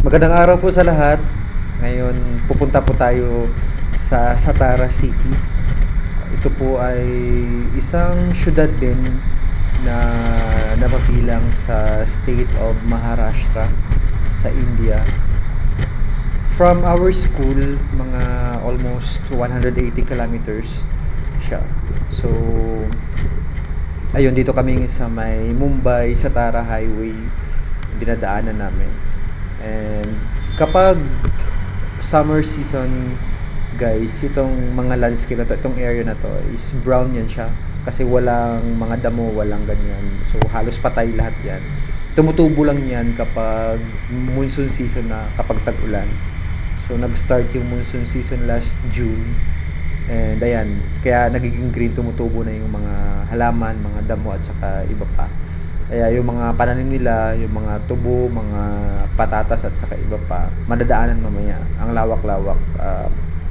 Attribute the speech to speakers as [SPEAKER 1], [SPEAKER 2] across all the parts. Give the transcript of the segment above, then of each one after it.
[SPEAKER 1] Magandang araw po sa lahat. Ngayon, pupunta po tayo sa Satara City. Ito po ay isang syudad din na napabilang sa state of Maharashtra sa India. From our school, mga almost 180 kilometers siya. So, ayun, dito kami sa may Mumbai Satara Highway dinadaanan namin. And kapag summer season, guys, itong mga landscape na to, itong area na to is brown yan siya. Kasi walang mga damo, walang ganyan. So halos patay lahat yan. Tumutubo lang yan kapag monsoon season na, kapag tag-ulan. So nag-start yung monsoon season last June. And ayan, kaya nagiging green, tumutubo na yung mga halaman, mga damo at saka iba pa. Kaya yung mga pananim nila, yung mga tubo, mga patatas at saka iba pa, madadaanan mamaya. Ang lawak-lawak,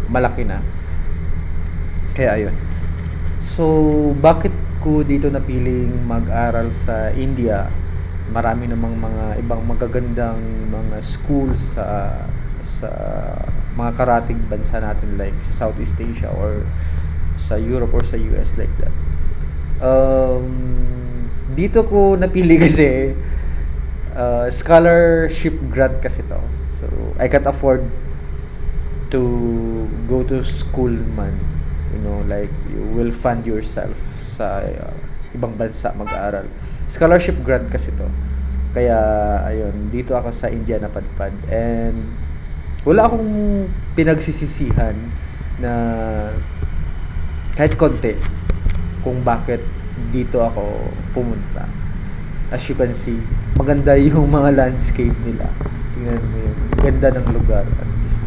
[SPEAKER 1] malaki na. Kaya ayun. So, bakit ko dito napiling mag-aral sa India? Marami namang mga ibang magagandang mga schools sa mga karating bansa natin like sa Southeast Asia or sa Europe or sa US like that. Dito ko napili kasi scholarship grant kasi to. So, I can't afford to go to school man. You know, like, you will fund yourself sa ibang bansa mag-aaral. Scholarship grant kasi to. Kaya, ayun, dito ako sa India napadpad. And, wala akong pinagsisisihan na kahit konti kung bakit dito ako pumunta. As you can see, maganda yung mga landscape nila. Tingnan mo yung ganda ng lugar at least.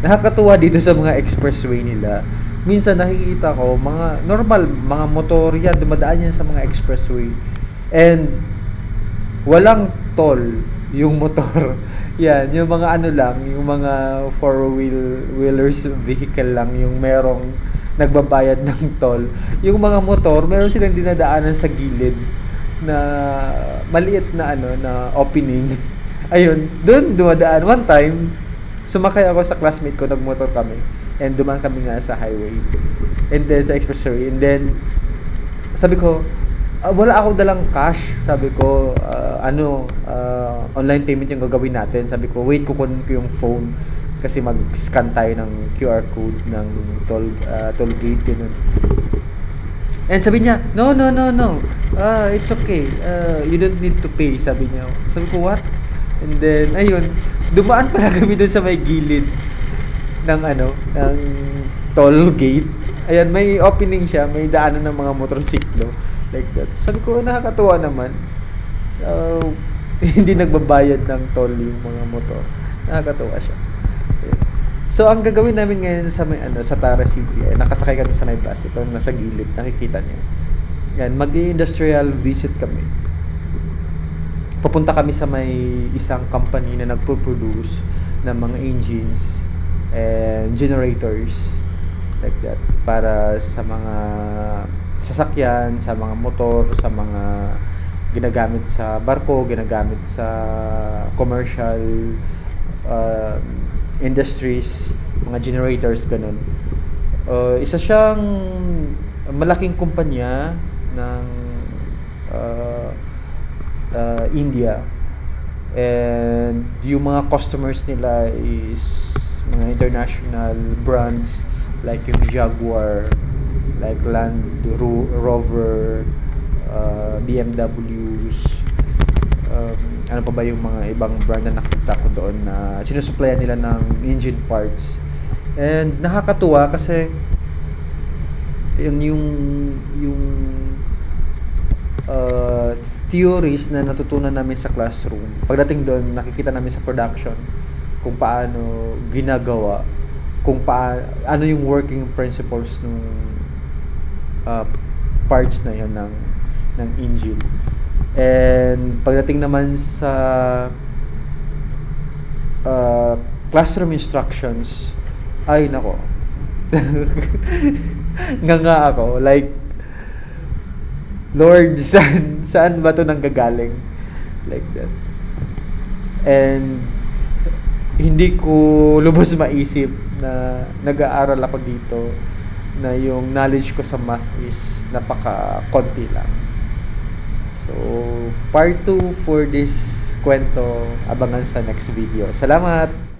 [SPEAKER 1] Nakakatuwa dito sa mga expressway nila. Minsan nakikita ko mga normal, mga motor yan, dumadaan yan sa mga expressway. And walang toll yung motor. Yan, yung mga ano lang, yung mga four-wheelers vehicle lang yung merong nagbabayad ng toll. Yung mga motor, meron silang dinadaanan sa gilid na maliit na ano na opening. Ayun, doon dumadaan one time. Sumakay ako sa classmate ko, nagmotor kami. And dumaan kami nga sa highway. And then sa expressway. And then sabi ko, wala akong dalang cash. Sabi ko, online payment yung gagawin natin. Sabi ko, wait, kukunin ko yung phone kasi mag-scan tayo ng QR code ng toll gate ganun. And sabi niya, no. It's okay. You don't need to pay, sabi niya. Sabi ko, what? And then, ayun, dumaan pala kami dun sa may gilid ng toll gate. Ayan, may opening siya, may daanan ng mga motorsiklo. Like that. Sabi ko, nakakatuwa naman. Hindi nagbabayad ng toll yung mga motor. Nakakatuwa siya. Ayan. So, ang gagawin namin ngayon sa may sa Tara City, ay nakasakay kami sa may bus. Ito, nasa gilid, nakikita niyo. Yan, mag-industrial visit kami. Pupunta kami sa may isang company na nagpo-produce ng mga engines and generators like that para sa mga sasakyan, sa mga motor, sa mga ginagamit sa barko, ginagamit sa commercial industries, mga generators, ganun. Isa siyang malaking kumpanya ng India. And yung mga customers nila is mga international brands like yung Jaguar, like Land Rover, BMWs, ano pa ba yung mga ibang brand na nakita ko doon na sinusuplayan nila ng engine parts. And nakakatuwa kasi yung theories na natutunan namin sa classroom, pagdating doon nakikita namin sa production kung paano ginagawa, kung ano yung working principles ng parts na yun ng engine. And pagdating naman sa classroom instructions, ay nako, nga ako, like, Lord, saan ba to nanggagaling? Like that. And hindi ko lubos maisip na nag-aaral ako dito, na yung knowledge ko sa math is napaka-konti lang. So, part 2 for this kwento, abangan sa next video. Salamat!